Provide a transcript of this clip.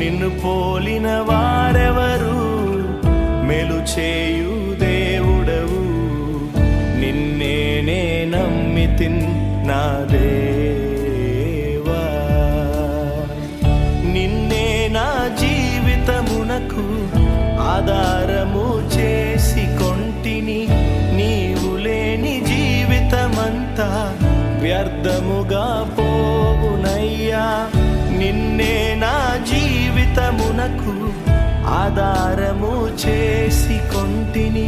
నిన్ను పోలిన వారెవరు? మేలు చేయు దేవుడవు, నిన్నే నమ్మితిన్ నా దేవా. నిన్నే నా జీవితమునకు ఆధారము చేసి కొంటిని. నీవు లేని జీవితమంతా వ్యర్థముగా పోవునయ్యా. నిన్నే నా జీవితమునకు ఆధారము చేసి కొంటిని.